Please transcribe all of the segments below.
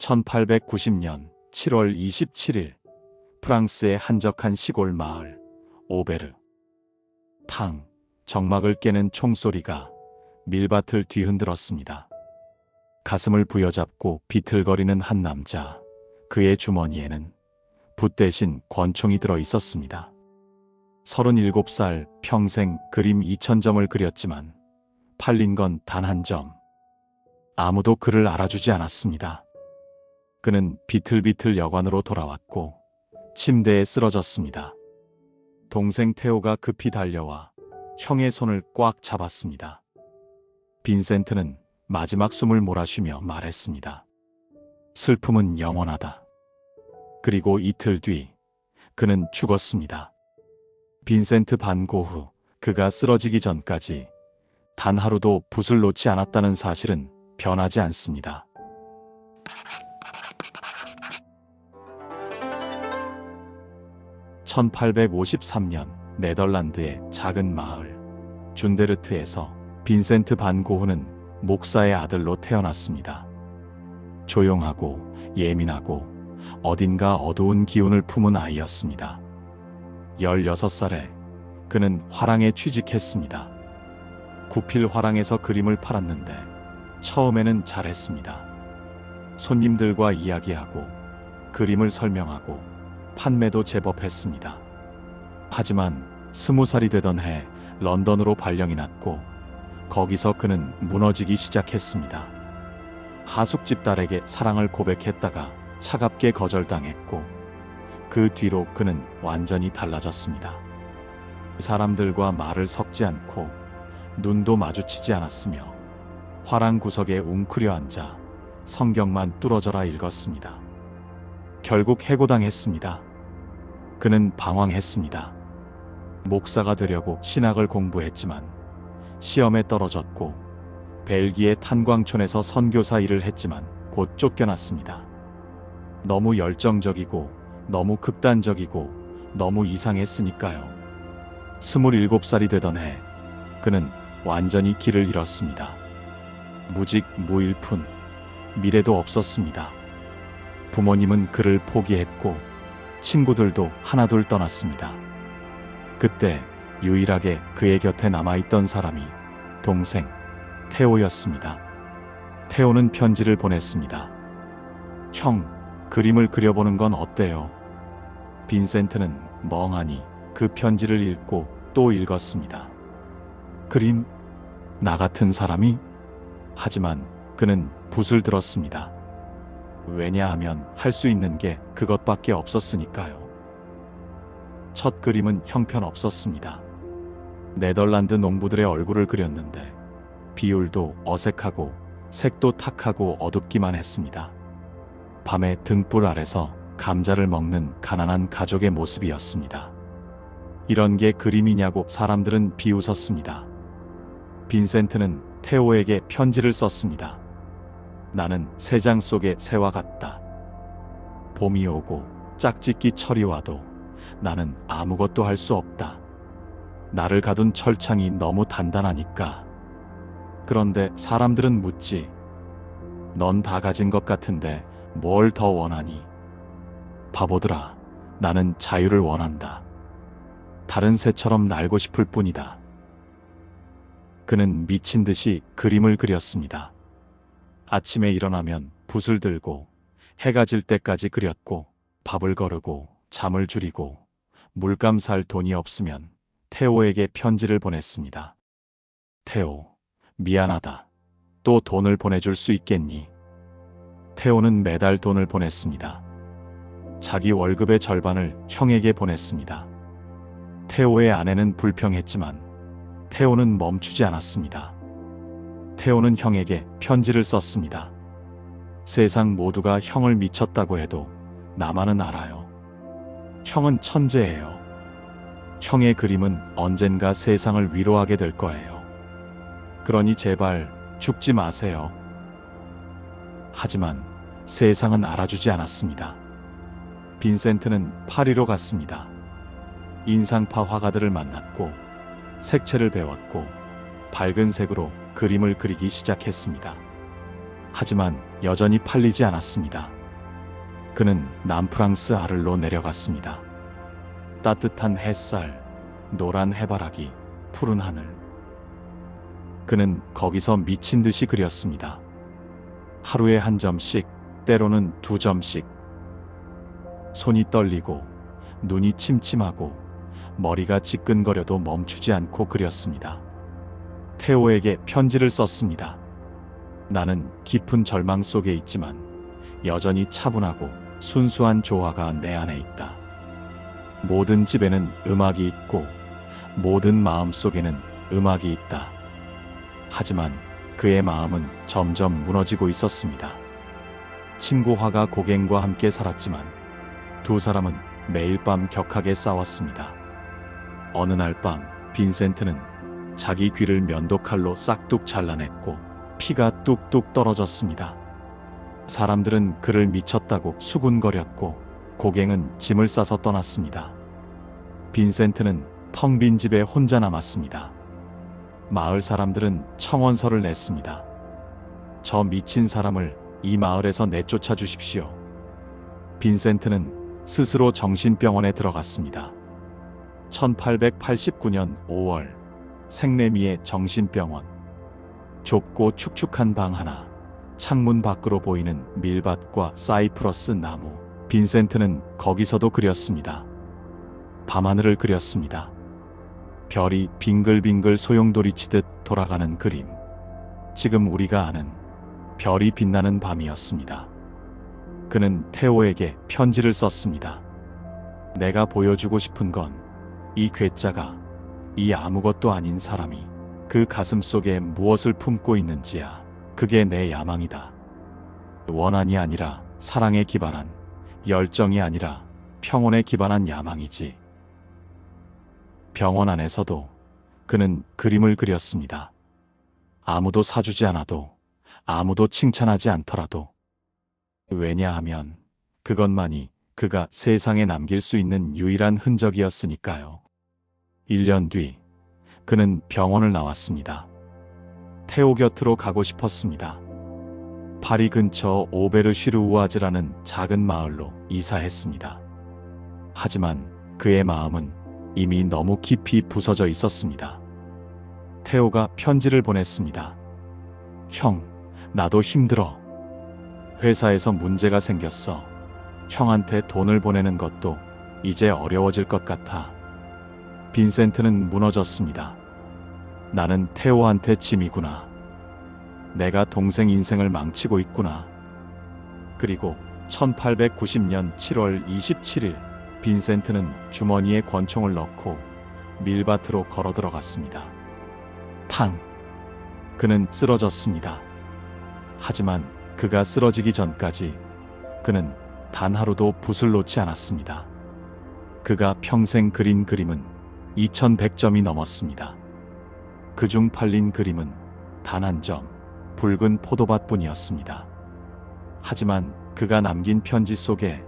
1890년 7월 27일 프랑스의 한적한 시골 마을 오베르. 탕, 정막을 깨는 총소리가 밀밭을 뒤흔들었습니다. 가슴을 부여잡고 비틀거리는 한 남자, 그의 주머니에는 붓 대신 권총이 들어 있었습니다. 37살, 평생 그림 2000점을 그렸지만 팔린 건 단 한 점. 아무도 그를 알아주지 않았습니다. 그는 비틀비틀 여관으로 돌아왔고 침대에 쓰러졌습니다. 동생 테오가 급히 달려와 형의 손을 꽉 잡았습니다. 빈센트는 마지막 숨을 몰아쉬며 말했습니다. 슬픔은 영원하다. 그리고 이틀 뒤 그는 죽었습니다. 빈센트 반 고흐, 그가 쓰러지기 전까지 단 하루도 붓을 놓지 않았다는 사실은 변하지 않습니다. (1853년) 네덜란드의 작은 마을 준데르트에서 빈센트 반 고흐는 목사의 아들로 태어났습니다. 조용하고 예민하고 어딘가 어두운 기운을 품은 아이였습니다. 16살에 그는 화랑에 취직했습니다. 구필 화랑에서 그림을 팔았는데 처음에는 잘했습니다. 손님들과 이야기하고 그림을 설명하고 판매도 제법 했습니다. 하지만 20살이 되던 해 런던으로 발령이 났고 거기서 그는 무너지기 시작했습니다. 하숙집 딸에게 사랑을 고백했다가 차갑게 거절당했고 그 뒤로 그는 완전히 달라졌습니다. 사람들과 말을 섞지 않고 눈도 마주치지 않았으며 화랑 구석에 웅크려 앉아 성경만 뚫어져라 읽었습니다. 결국 해고당했습니다. 그는 방황했습니다. 목사가 되려고 신학을 공부했지만 시험에 떨어졌고 벨기에 탄광촌에서 선교사 일을 했지만 곧 쫓겨났습니다. 너무 열정적이고 너무 극단적이고 너무 이상했으니까요. 27살이 되던 해 그는 완전히 길을 잃었습니다. 무직 무일푼, 미래도 없었습니다. 부모님은 그를 포기했고 친구들도 하나둘 떠났습니다. 그때 유일하게 그의 곁에 남아있던 사람이 동생 테오였습니다. 테오는 편지를 보냈습니다. 형, 그림을 그려보는 건 어때요? 빈센트는 멍하니 그 편지를 읽고 또 읽었습니다. 그림? 나 같은 사람이? 하지만 그는 붓을 들었습니다. 왜냐하면 할 수 있는 게 그것밖에 없었으니까요. 첫 그림은 형편없었습니다. 네덜란드 농부들의 얼굴을 그렸는데 비율도 어색하고 색도 탁하고 어둡기만 했습니다. 밤에 등불 아래서 감자를 먹는 가난한 가족의 모습이었습니다. 이런 게 그림이냐고 사람들은 비웃었습니다. 빈센트는 테오에게 편지를 썼습니다. 나는 새장 속의 새와 같다. 봄이 오고 짝짓기 철이 와도 나는 아무것도 할 수 없다. 나를 가둔 철창이 너무 단단하니까. 그런데 사람들은 묻지. 넌 다 가진 것 같은데 뭘 더 원하니? 바보들아, 나는 자유를 원한다. 다른 새처럼 날고 싶을 뿐이다. 그는 미친 듯이 그림을 그렸습니다. 아침에 일어나면 붓을 들고 해가 질 때까지 그렸고 밥을 거르고 잠을 줄이고 물감 살 돈이 없으면 테오에게 편지를 보냈습니다. 테오, 미안하다. 또 돈을 보내줄 수 있겠니? 테오는 매달 돈을 보냈습니다. 자기 월급의 절반을 형에게 보냈습니다. 테오의 아내는 불평했지만 테오는 멈추지 않았습니다. 테오는 형에게 편지를 썼습니다. 세상 모두가 형을 미쳤다고 해도 나만은 알아요. 형은 천재예요. 형의 그림은 언젠가 세상을 위로하게 될 거예요. 그러니 제발 죽지 마세요. 하지만 세상은 알아주지 않았습니다. 빈센트는 파리로 갔습니다. 인상파 화가들을 만났고 색채를 배웠고 밝은 색으로 그림을 그리기 시작했습니다. 하지만 여전히 팔리지 않았습니다. 그는 남프랑스 아를로 내려갔습니다. 따뜻한 햇살, 노란 해바라기, 푸른 하늘. 그는 거기서 미친 듯이 그렸습니다. 하루에 한 점씩, 때로는 2점씩. 손이 떨리고, 눈이 침침하고, 머리가 지끈거려도 멈추지 않고 그렸습니다. 테오에게 편지를 썼습니다. 나는 깊은 절망 속에 있지만 여전히 차분하고 순수한 조화가 내 안에 있다. 모든 집에는 음악이 있고 모든 마음 속에는 음악이 있다. 하지만 그의 마음은 점점 무너지고 있었습니다. 친구 화가 고갱과 함께 살았지만 두 사람은 매일 밤 격하게 싸웠습니다. 어느 날 밤 빈센트는 자기 귀를 면도칼로 싹둑 잘라냈고 피가 뚝뚝 떨어졌습니다. 사람들은 그를 미쳤다고 수군거렸고 고갱은 짐을 싸서 떠났습니다. 빈센트는 텅 빈 집에 혼자 남았습니다. 마을 사람들은 청원서를 냈습니다. 저 미친 사람을 이 마을에서 내쫓아 주십시오. 빈센트는 스스로 정신병원에 들어갔습니다. 1889년 5월 생레미의 정신병원. 좁고 축축한 방 하나, 창문 밖으로 보이는 밀밭과 사이프러스 나무. 빈센트는 거기서도 그렸습니다. 밤하늘을 그렸습니다. 별이 빙글빙글 소용돌이치듯 돌아가는 그림. 지금 우리가 아는 별이 빛나는 밤이었습니다. 그는 테오에게 편지를 썼습니다. 내가 보여주고 싶은 건 이 괴짜가, 이 아무것도 아닌 사람이 그 가슴 속에 무엇을 품고 있는지야. 그게 내 야망이다. 원한이 아니라 사랑에 기반한, 열정이 아니라 평온에 기반한 야망이지. 병원 안에서도 그는 그림을 그렸습니다. 아무도 사주지 않아도, 아무도 칭찬하지 않더라도. 왜냐하면 그것만이 그가 세상에 남길 수 있는 유일한 흔적이었으니까요. 1년 뒤 그는 병원을 나왔습니다. 테오 곁으로 가고 싶었습니다. 파리 근처 오베르시르우아즈라는 작은 마을로 이사했습니다. 하지만 그의 마음은 이미 너무 깊이 부서져 있었습니다. 테오가 편지를 보냈습니다. 형, 나도 힘들어. 회사에서 문제가 생겼어. 형한테 돈을 보내는 것도 이제 어려워질 것 같아. 빈센트는 무너졌습니다. 나는 테오한테 짐이구나. 내가 동생 인생을 망치고 있구나. 그리고 1890년 7월 27일 빈센트는 주머니에 권총을 넣고 밀밭으로 걸어 들어갔습니다. 탕! 그는 쓰러졌습니다. 하지만 그가 쓰러지기 전까지 그는 단 하루도 붓을 놓지 않았습니다. 그가 평생 그린 그림은 2100점이 넘었습니다. 그중 팔린 그림은 단 한 점, 붉은 포도밭뿐이었습니다. 하지만 그가 남긴 편지 속에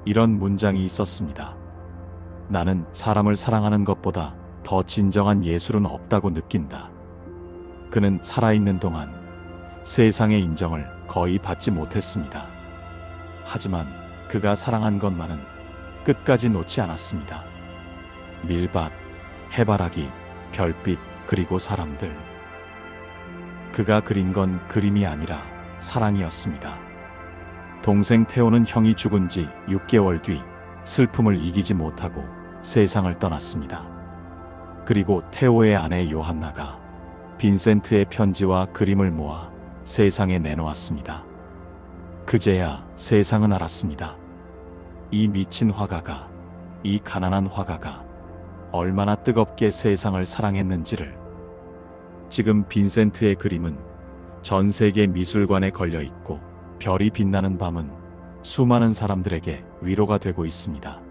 이런 문장이 있었습니다. 나는 사람을 사랑하는 것보다 더 진정한 예술은 없다고 느낀다. 그는 살아있는 동안 세상의 인정을 거의 받지 못했습니다. 하지만 그가 사랑한 것만은 끝까지 놓지 않았습니다. 밀밭, 해바라기, 별빛, 그리고 사람들. 그가 그린 건 그림이 아니라 사랑이었습니다. 동생 테오는 형이 죽은 지 6개월 뒤 슬픔을 이기지 못하고 세상을 떠났습니다. 그리고 테오의 아내 요한나가 빈센트의 편지와 그림을 모아 세상에 내놓았습니다. 그제야 세상은 알았습니다. 이 미친 화가가, 이 가난한 화가가 얼마나 뜨겁게 세상을 사랑했는지를. 지금 빈센트의 그림은 전 세계 미술관에 걸려 있고 별이 빛나는 밤은 수많은 사람들에게 위로가 되고 있습니다.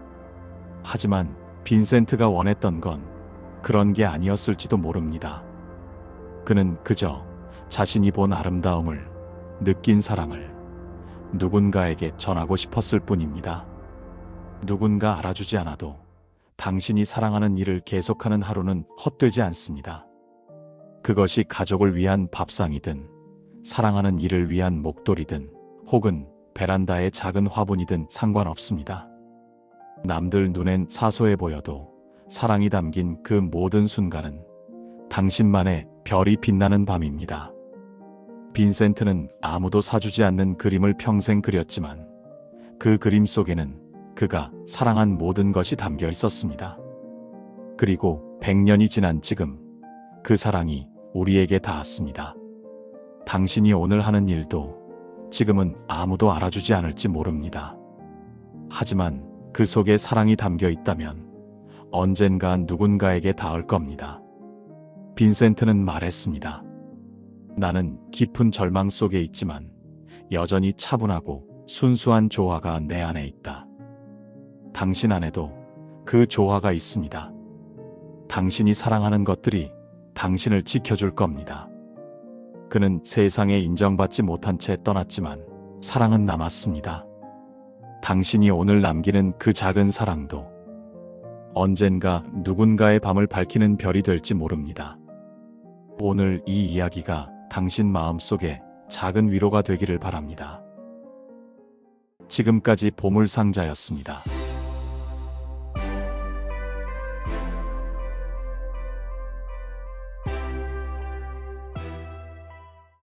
하지만 빈센트가 원했던 건 그런 게 아니었을지도 모릅니다. 그는 그저 자신이 본 아름다움을, 느낀 사랑을 누군가에게 전하고 싶었을 뿐입니다. 누군가 알아주지 않아도 당신이 사랑하는 일을 계속하는 하루는 헛되지 않습니다. 그것이 가족을 위한 밥상이든 사랑하는 일을 위한 목도리든 혹은 베란다의 작은 화분이든 상관없습니다. 남들 눈엔 사소해 보여도 사랑이 담긴 그 모든 순간은 당신만의 별이 빛나는 밤입니다. 빈센트는 아무도 사주지 않는 그림을 평생 그렸지만 그 그림 속에는 그가 사랑한 모든 것이 담겨 있었습니다. 그리고 100년이 지난 지금 그 사랑이 우리에게 닿았습니다. 당신이 오늘 하는 일도 지금은 아무도 알아주지 않을지 모릅니다. 하지만 그 속에 사랑이 담겨 있다면 언젠가 누군가에게 닿을 겁니다. 빈센트는 말했습니다. 나는 깊은 절망 속에 있지만 여전히 차분하고 순수한 조화가 내 안에 있다. 당신 안에도 그 조화가 있습니다. 당신이 사랑하는 것들이 당신을 지켜줄 겁니다. 그는 세상에 인정받지 못한 채 떠났지만 사랑은 남았습니다. 당신이 오늘 남기는 그 작은 사랑도 언젠가 누군가의 밤을 밝히는 별이 될지 모릅니다. 오늘 이 이야기가 당신 마음속에 작은 위로가 되기를 바랍니다. 지금까지 보물상자였습니다.